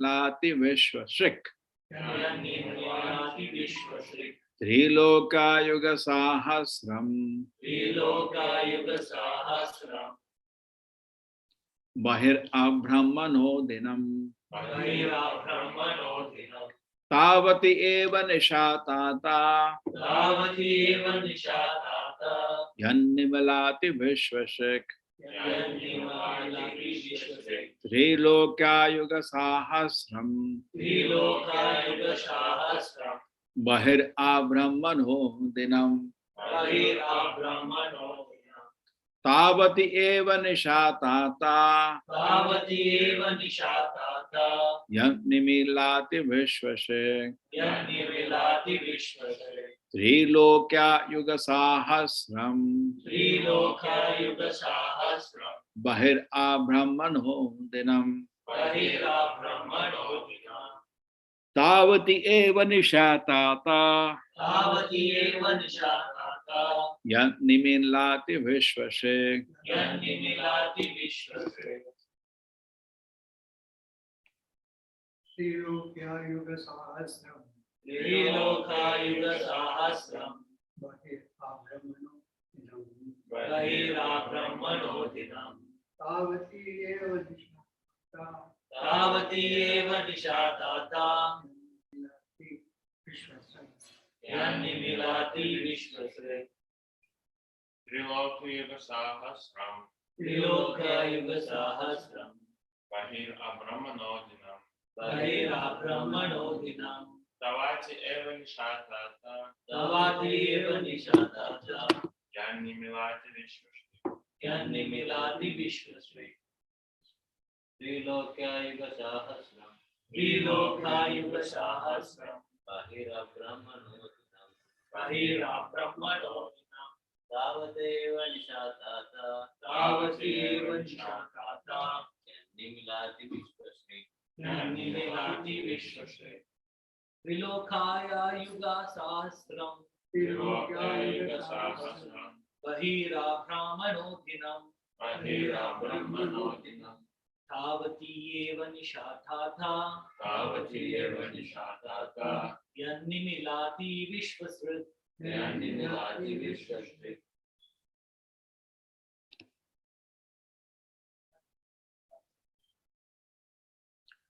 Lati Vishwashrik. Triloka Yuga Sahasram. Bahir Abrahmano Dinam. Tavati eva nishatata. Yannimalati Vishwashik. Triloka Yuga Sahasram. Bahir Abrahmano Dinam. Tavati eva nishatata. Yanimilati Vishwashik. Trilokya Yuga Sahasram. Bahir Abrahmano Dinam. Tavati eva nishatata. Yanimilati Vishwashik. Trilokya Yuga Sahasram. Bahir Abrahmano Dinam. Tavati eva nishatata. Yanimilati Vishwasre. Trilokya Yuga Sahasram. Bahir Abrahmano Dinam. Tavati eva nishatata. Yanimilati Vishwasre. Trilokya Yuga Sahasram. Bahir Abrahmano Dinam. Tavateva nishatata. Yanimilati Vishwasre. Trilokya Yuga Sahasram. Bahir Abrahmano Dinam. Tavati eva nishatata. Yanimilati Vishwasre.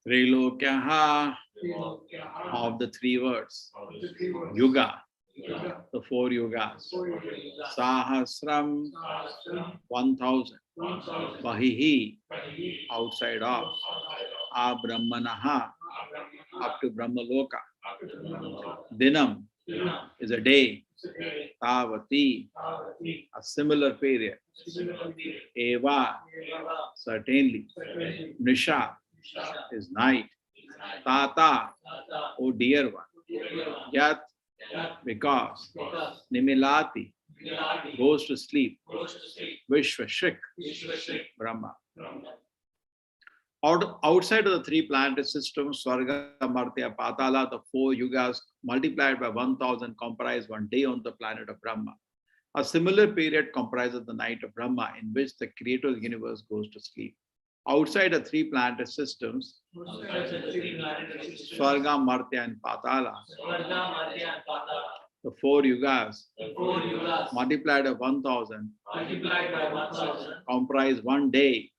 Trilokya of the three words. Yuga, the four yugas. Sahasram, 1000. Bahihi, outside of. Abrahmanaha, up to Brahmaloka. Dinam is a day. Tavati, a similar period. Eva, certainly. Nisha is night. Tata, oh dear one. Yat, because. Nimilati, goes to sleep. Vishwashik, Brahma. Outside of the three planetary systems, Swarga, Martya, Patala, the four yugas multiplied by 1000 comprise one day on the planet of Brahma. A similar period comprises the night of Brahma, in which the creator of the universe goes to sleep. Outside the three planetary systems, Swarga, Martya, and Patala, the four yugas multiplied by 1000 comprise one day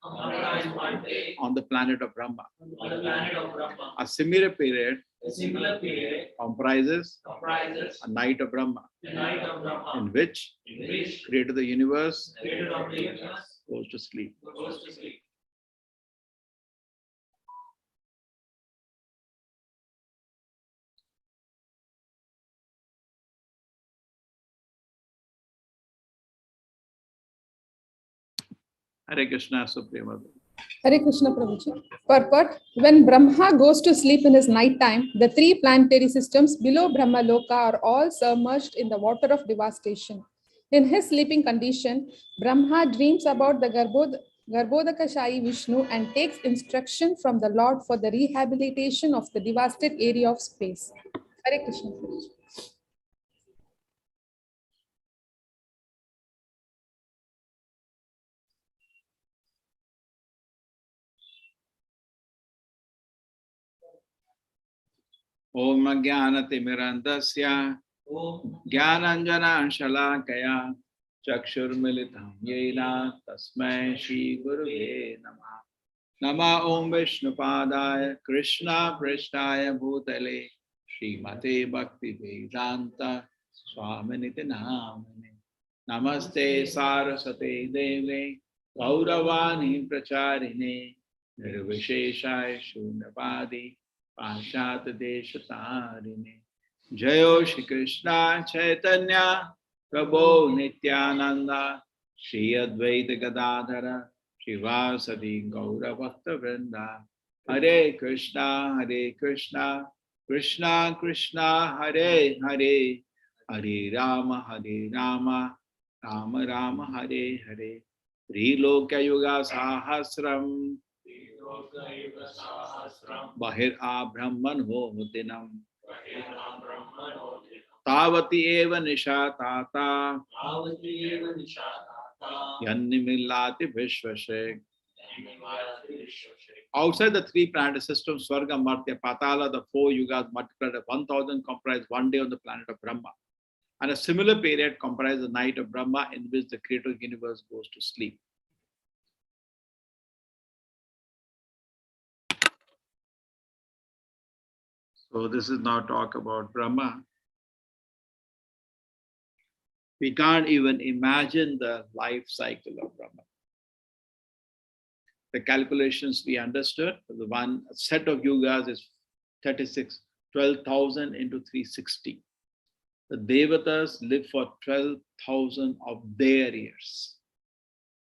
on the planet of Brahma. A similar period comprises a night of Brahma, in which creator of the universe goes to sleep. Hare Krishna, Suprema. Hare Krishna Prabhuji. Purport: when Brahma goes to sleep in his night time, the three planetary systems below Brahma Loka are all submerged in the water of devastation. In his sleeping condition, Brahma dreams about the Garbhodakashayi Vishnu and takes instruction from the Lord for the rehabilitation of the devastated area of space. Hare Krishna Prabhuji. Om Jnanatimirandasya Om Jnananjana Shalakaya Chakshurmilitam Yena Tasmai Shri Gurave Namah. Nama Om Vishnupadaya Krishna Prishtaya Bhutale Srimate Bhakti Vedanta Swaminiti Namane. Namaste Saraswate Deve Gauravani Pracharine Nirvisheshaya Shunyavadi Pashat Deshatarine. Jayo Shri Krishna Chaitanya Prabhu Nityananda Shri Advaita Gadadhara Shivasadi Gaura Bhakta Vrinda. Hare Krishna Krishna Krishna Hare Hare Hare Rama Rama Rama Hare Hare. Triloka Yuga Sahasram Yoga Sahasram Bahir Brahman Dinam Vahira Brahmanodhi Tavati Eva Nisha Tata Avati Eva Nishatata Yannimillati Vishvashek. Yanimati Vishwashri Outside the three planet systems, Swarga, Martya, Patala, the four yugas multiplied at 1000 comprise one day on the planet of Brahma. And a similar period comprises the night of Brahma in which the creator universe goes to sleep. So this is now talk about Brahma. We can't even imagine the life cycle of Brahma. The calculations we understood, the one set of yugas is 36, 12,000 into 360. The Devatas live for 12,000 of their years.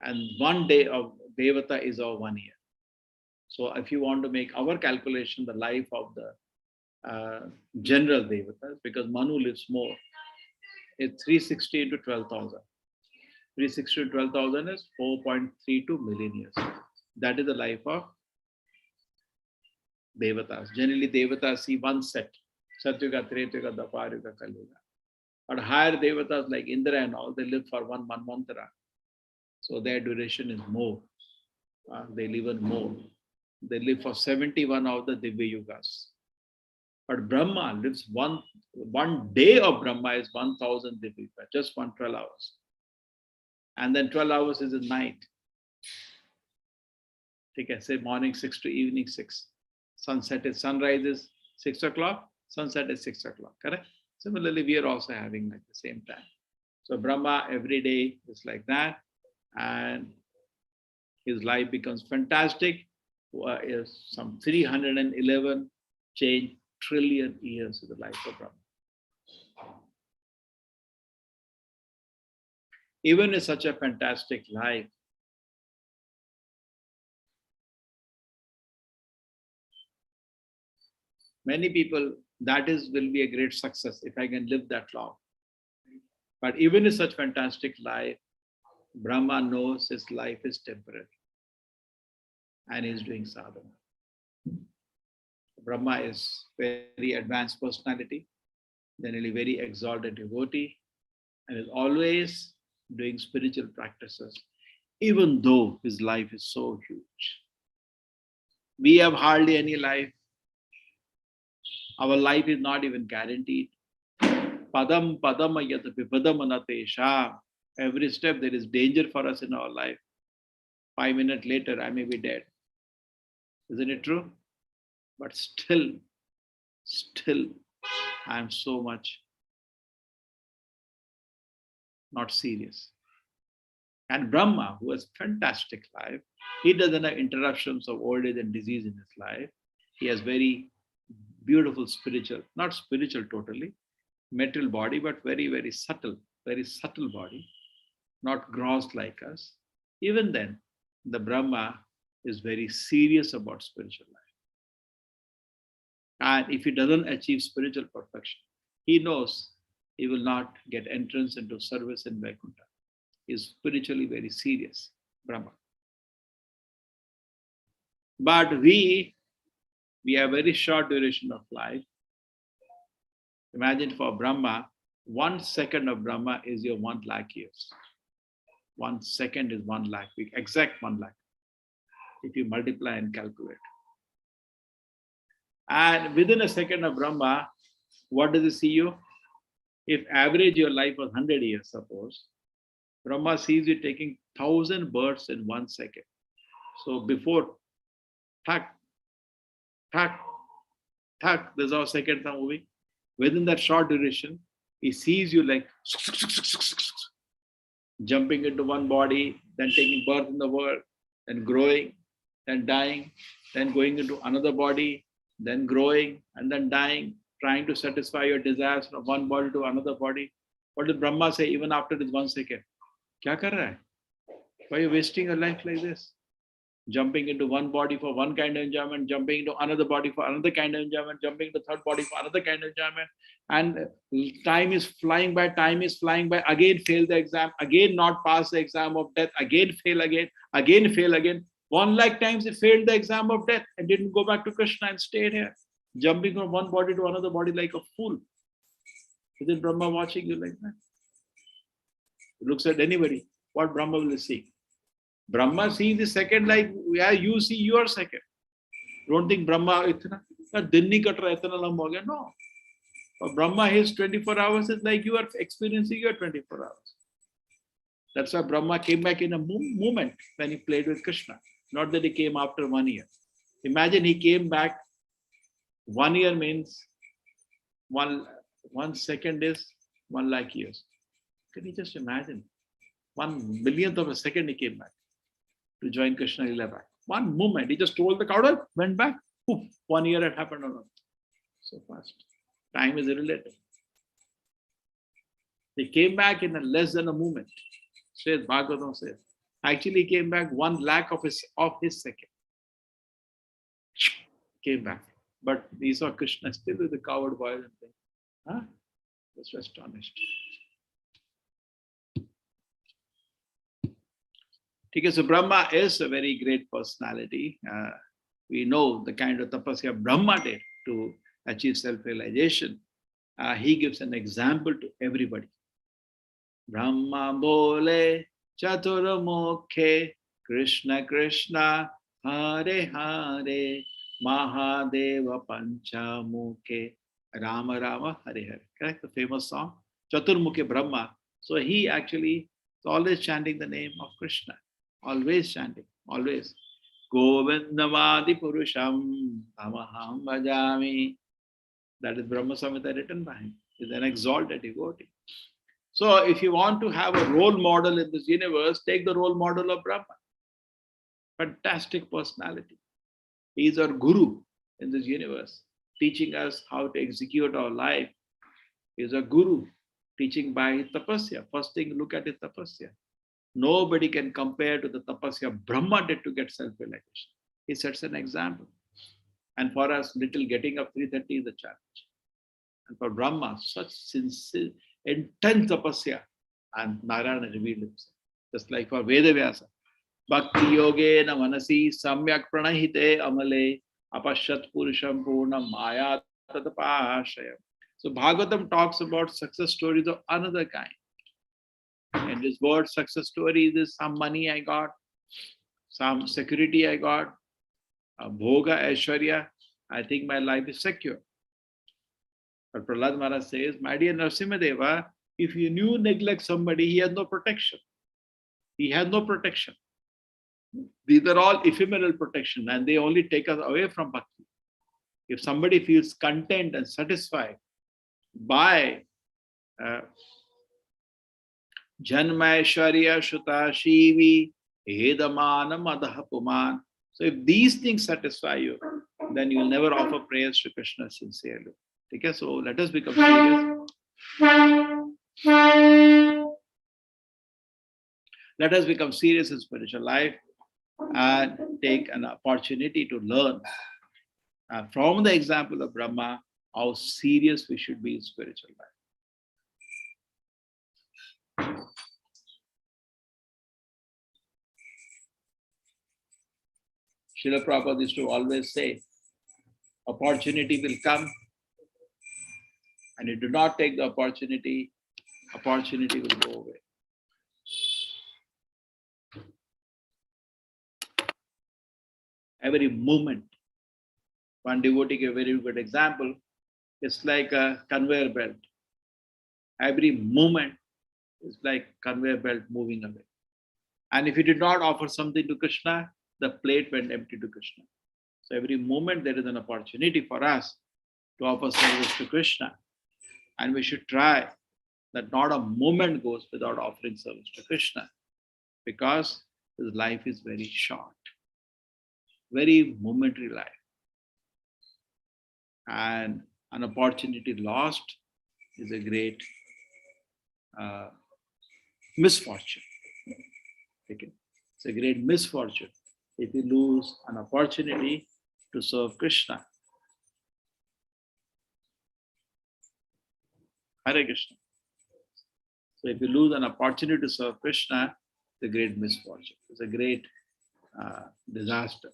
And one day of Devata is our 1 year. So if you want to make our calculation, the life of the general Devatas, because Manu lives more, it's 360 into 12,000. 360 to 12,000 is 4.32 million years. That is the life of Devatas. Generally, Devatas see one set. Satyuga, Tretyuga, Dwapara, Kalyuga. But higher Devatas like Indra and all, they live for one Manvantara. So their duration is more. They live on more. They live for 71 of the Divya Yugas. But Brahma lives one day of Brahma is 1,000 Divya Yugas, just 12 hours. And then 12 hours is at night. Okay, say morning 6 to evening 6. Sunset is sunrise is 6 o'clock, sunset is 6 o'clock, correct? Similarly, we are also having like the same time. So Brahma every day is like that, and his life becomes fantastic. Is some 311 change trillion years of the life of Brahma. Even in such a fantastic life, many people, that will be a great success if I can live that long. But even in such fantastic life, Brahma knows his life is temporary and he's doing sadhana. Brahma is very advanced personality, generally very exalted devotee, and is always doing spiritual practices, even though his life is so huge. We have hardly any life. Our life is not even guaranteed. Padam padam vipadam. Every step there is danger for us in our life. 5 minutes later, I may be dead. Isn't it true? But still, I am so much not serious. And Brahma, who has fantastic life, he doesn't have interruptions of old age and disease in his life. He has very beautiful spiritual, not spiritual totally, material body, but very subtle body, not gross like us. Even then, the Brahma is very serious about spiritual life. And if he doesn't achieve spiritual perfection, he knows he will not get entrance into service in Vaikuntha. He is spiritually very serious, Brahma. But we have very short duration of life. Imagine for Brahma, 1 second of Brahma is your 1 lakh years. 1 second is 1 lakh, exact 1 lakh, if you multiply and calculate. And within a second of Brahma, what does he see you? If average your life was 100 years, suppose, Brahma sees you taking 1,000 births in 1 second. So before, thak, thak, thak, this is how seconds are moving. Within that short duration, he sees you like jumping into one body, then taking birth in the world, then growing, then dying, then going into another body, then growing, and then dying, trying to satisfy your desires from one body to another body. What did Brahma say even after this 1 second? Kya kar raha hai? Why are you wasting your life like this? Jumping into one body for one kind of enjoyment, jumping into another body for another kind of enjoyment, jumping into third body for another kind of enjoyment. And time is flying by, again fail the exam, again not pass the exam of death, again fail again. 1 lakh times he failed the exam of death and didn't go back to Krishna and stayed here, jumping from one body to another body like a fool. Isn't Brahma watching you like that? He looks at anybody, what Brahma will see? Brahma sees the second like you see your second. Don't think Brahma itna din nahi kat raha, itna lamba ho gaya. No. For Brahma, his 24 hours is like you are experiencing your 24 hours. That's why Brahma came back in a moment when he played with Krishna. Not that he came after 1 year. Imagine he came back. 1 year means 1 second is 1 lakh years. Can you just imagine? 1 millionth of a second he came back to join Krishna Lila back. 1 moment, he just told the cow, went back. Poof, 1 year had happened on earth. So fast. Time is irrelative. He came back in less than a moment. Srimad Bhagavatam says. Actually, he came back 1 lakh of his second. Came back. But he saw Krishna still with the coward boys and things. Huh? Was astonished. Okay, so Brahma is a very great personality. We know the kind of tapasya Brahma did to achieve self-realization. He gives an example to everybody. Brahma bole chaturmukhe Krishna Krishna Hare Hare Mahadeva Panchamukhe Rama Rama Hare Hare. Correct? The famous song. Chaturmukhe Brahma. So he actually is always chanting the name of Krishna. Always chanting. Always. Govindamadi Purusham Tamaham Bhajami. That is Brahma Samhita written by him. He's an exalted devotee. So if you want to have a role model in this universe, take the role model of Brahma. Fantastic personality. He is our guru in this universe, teaching us how to execute our life. He is a guru, teaching by his tapasya. First thing, look at his tapasya. Nobody can compare to the tapasya Brahma did to get self-realization. He sets an example. And for us, little getting up 3:30 is a challenge. And for Brahma, such sincere, intense tapasya, and Narayana revealed himself. Just like for Vedavyasa. Bhakti yoge na manasi samyak pranahite amale apashat purusham purnam maya tatapashayam. So Bhagavatam talks about success stories of another kind. And this word success story is some money I got, some security I got, bhoga, aishwarya, I think my life is secure. But Prahlad Maharaj says, my dear Narasimhadeva, if you knew neglect somebody, he has no protection. He has no protection. These are all ephemeral protection and they only take us away from bhakti. If somebody feels content and satisfied by Janma Aishwarya Shuta Shivi Hedamanam Adahapuman. So if these things satisfy you, then you will never offer prayers to Krishna sincerely. Okay, so let us become serious. Let us become serious in spiritual life and take an opportunity to learn from the example of Brahma how serious we should be in spiritual life. Srila Prabhupada used to always say, opportunity will come, and you do not take the opportunity, opportunity will go away. Every moment One devotee gave a very good example. It's like a conveyor belt. Every moment is like conveyor belt moving away. And if you did not offer something to Krishna, the plate went empty to Krishna. So every moment there is an opportunity for us to offer service to Krishna. And we should try that not a moment goes without offering service to Krishna, because his life is very short, very momentary life. And an opportunity lost is a great misfortune. Okay? It's a great misfortune if you lose an opportunity to serve Krishna. Hare Krishna. So if you lose an opportunity to serve Krishna, it's a great misfortune. It's a great disaster.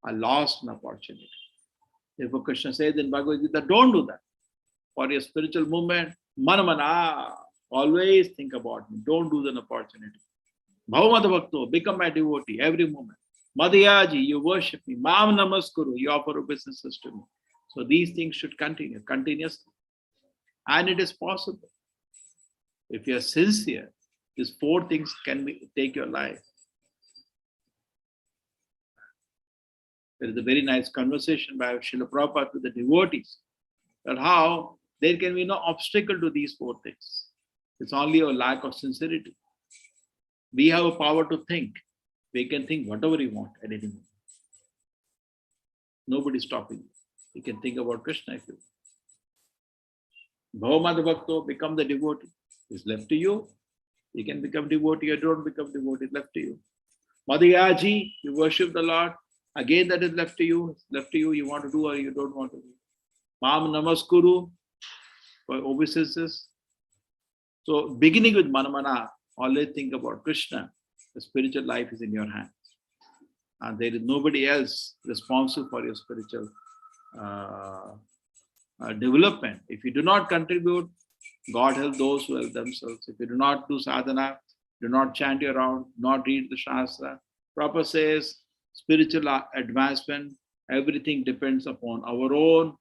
I lost an opportunity. Therefore, Krishna says in Bhagavad Gita, don't do that. For your spiritual movement, manamana, always think about me. Don't lose an opportunity. Bhavamada Bhakto, become my devotee every moment. Madhyaji, you worship me. Mam namaskuru, you offer obeisances to me. So these things should continue continuously. And it is possible. If you are sincere, these four things can take your life. There is a very nice conversation by Srila Prabhupada with the devotees, that how there can be no obstacle to these four things. It's only a lack of sincerity. We have a power to think. We can think whatever we want at any moment. Nobody is stopping you. You can think about Krishna if you want. Bhavamada Bhakto, become the devotee. It's left to you. You can become devotee or don't become devotee. It's left to you. Madhyaji, you worship the Lord. Again, that is left to you. It's left to you. You want to do or you don't want to do. Mam namaskuru, for obeisances. So beginning with manamana, always think about Krishna. The spiritual life is in your hands. And there is nobody else responsible for your spiritual development. If you do not contribute, God help those who help themselves. If you do not do sadhana, do not chant your round, not read the Shastra. Prabhupada says, spiritual advancement, everything depends upon our own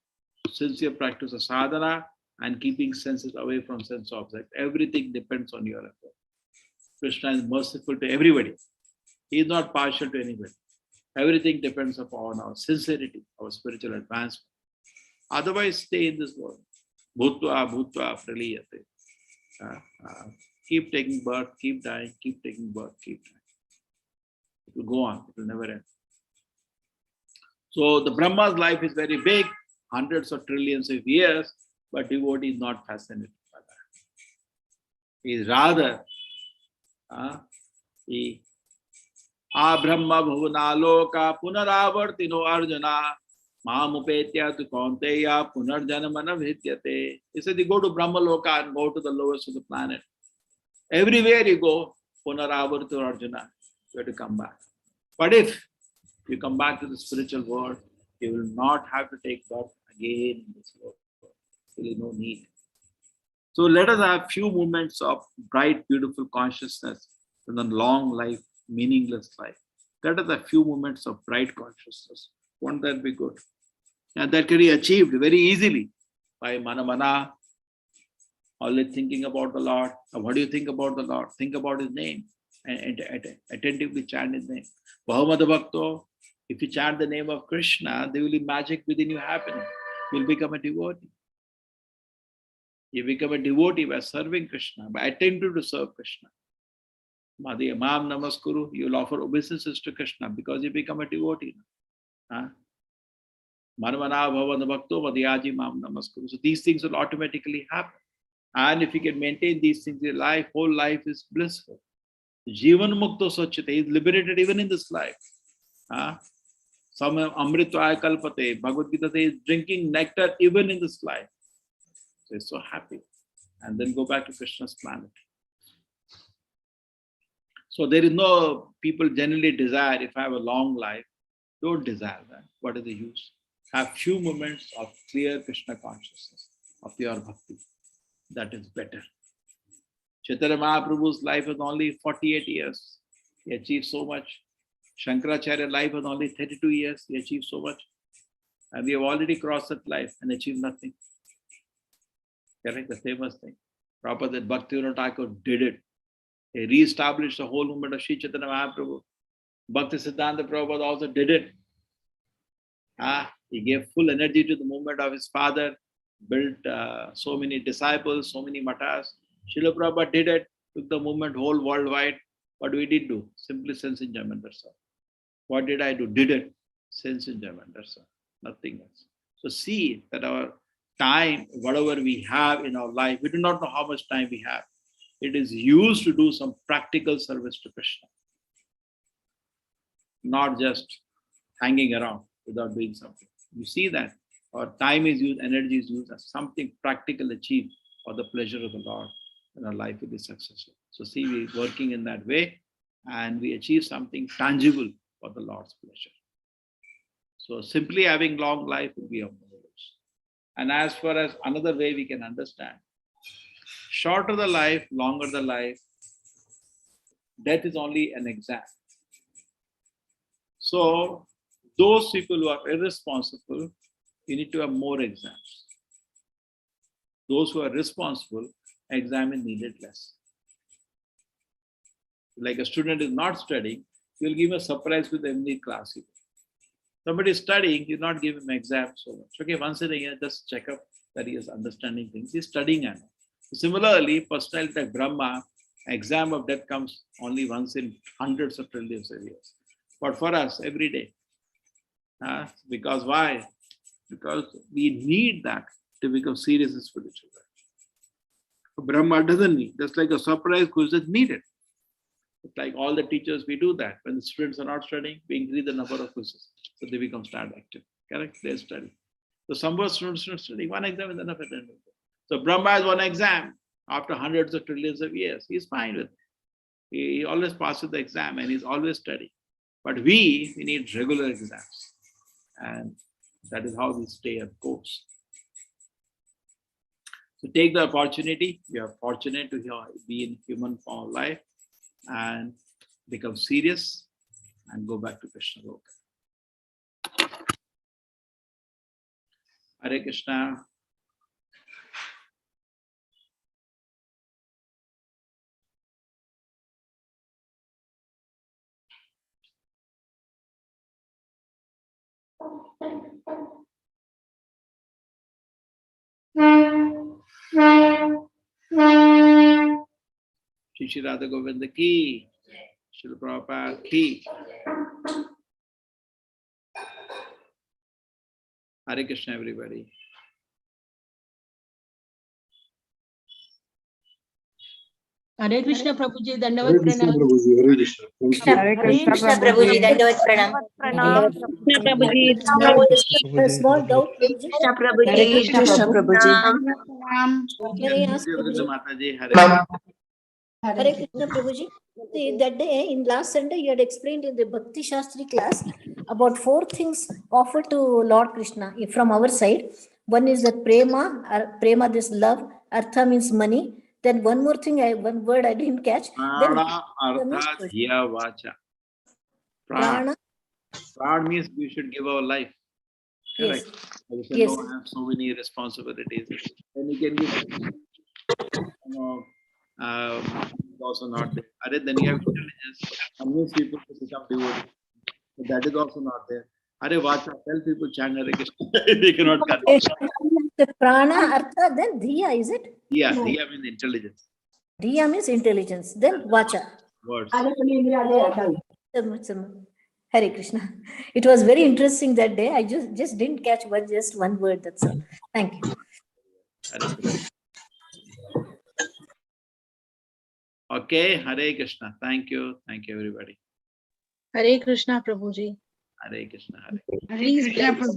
sincere practice of sadhana and keeping senses away from sense objects. Everything depends on your effort. Krishna is merciful to everybody. He is not partial to anybody. Everything depends upon our sincerity, our spiritual advancement. Otherwise, stay in this world. Bhutva, bhutva, praliyate. Keep taking birth, keep dying, keep taking birth, keep dying. It will go on, it will never end. So the Brahma's life is very big, hundreds of trillions of years, but devotee is not fascinated by that. He is rather Brahma bhuvanaloka punaravartino arjuna mamupetya tu kaunteya punarjanamana vidyate. He said, you go to Brahma Loka and go to the lowest of the planet. Everywhere you go, punaravartino arjuna, you have to come back. But if you come back to the spiritual world, you will not have to take birth again in this world. There is no need. So let us have few moments of bright, beautiful consciousness in a long life, meaningless life. Let us have few moments of bright consciousness. Won't that be good? And that can be achieved very easily by manamana, always thinking about the Lord. What do you think about the Lord? Think about his name and attentively chant his name. Bhavamada Bhakto, if you chant the name of Krishna, there will be magic within you happening. You'll become a devotee. You become a devotee by serving Krishna, by attempting to serve Krishna. Madhya Mam Namaskuru, you'll offer obeisances to Krishna because you become a devotee. Manavana Bhavana Bhakto Madhyaji Mam Namaskuru. So these things will automatically happen. And if you can maintain these things in your life, whole life is blissful. Jivan Mukto Sachite is liberated even in this life. Some Amritvaya Kalpate, Bhagavad Gita says, drinking nectar even in this life. So he's so happy. And then go back to Krishna's planet. So there is no, people generally desire, if I have a long life, don't desire that. What is the use? Have few moments of clear Krishna consciousness, of pure bhakti. That is better. Chaitanya Mahaprabhu's life was only 48 years. He achieved so much. Shankaracharya's life was only 32 years. He achieved so much. And we have already crossed that life and achieved nothing. Correct? The famous thing. Prabhupada said Bhaktivinoda Thakur did it. He re-established the whole movement of Sri Chaitanya Mahaprabhu. Bhakti Siddhanta Prabhupada also did it. He gave full energy to the movement of his father, built so many disciples, so many matas. Srila Prabhupada did it, took the movement whole worldwide. What we did do? Simply sense enjoyment, that's all. What did I do? Did it. Sense enjoyment, that's all. Nothing else. So see that our time, whatever we have in our life, we do not know how much time we have. It is used to do some practical service to Krishna. Not just hanging around without doing something. You see that our time is used, energy is used as something practical achieved for the pleasure of the Lord, and our life will be successful. So see, we're working in that way and we achieve something tangible for the Lord's pleasure. So simply having long life will be of no use. And as far as another way we can understand, shorter the life, longer the life, death is only an exam. So those people who are irresponsible, you need to have more exams. Those who are responsible, exam is needed less. Like a student is not studying, you'll give him a surprise with every class. Somebody is studying, you not give him exam so much. Okay, once in a year, just check up that he is understanding things. He's studying. Similarly, personality like Brahma, exam of death comes only once in hundreds of trillions of years. But for us, every day. Because why? Because we need that to become serious in spiritual life. Brahma doesn't need. Just like a surprise quiz is needed. It's like all the teachers, we do that. When the students are not studying, we increase the number of quizzes. So they become start active. Correct? They study. So some students are studying. One exam is enough at the end of it. So Brahma has one exam after hundreds of trillions of years. He's fine with it. He always passes the exam and he's always studying. But we need regular exams. And that is how we stay on course. So take the opportunity. We are fortunate to be in human form of life and become serious and go back to Krishna Loka. Hare Krishna. Sri Radha Govinda ki, Srila Prabhupada ki. Hare Krishna, everybody. Hare Krishna Prabhuji, Hare Dandavat Krishna Pranam. Prabhuji, Hare Krishna. Thank you. Hare Krishna Prabhuji, Dandavat Pranam. Krishna Prabhuji. Prabhuji, A small Prabhuji. doubt, Prabhuji. Krishna Prabhuji. Hare Krishna Prabhuji. Can I ask Prabhuji? Mataji, Hare. Hare Krishna Prabhuji. See, that day in last Sunday you had explained in the Bhakti Shastri class about 4 things offered to Lord Krishna from our side. One is that prema, this love. Artha means money. Then one more thing, one word I didn't catch. Then Prana, Artha, Dhiya, Vacha. Prana. Prana means we should give our life. Correct. Yes. Yes. I have so many responsibilities. Then you can give, also not there. Then you have intelligence. Convince people to become devotees. So that is also not there. Vacha, tell people chant Hare Krishna. They cannot convince. The prana, artha, then dhiya, is it? Dhiya means intelligence. Dhiya means intelligence. Then vacha. Words. Hare Krishna. It was very interesting that day. I just didn't catch just one word. That's all. Thank you. Hare Krishna. Okay, Hare Krishna. Thank you. Thank you, everybody. Hare Krishna Prabhuji. Hare Krishna. Hare. Please bless.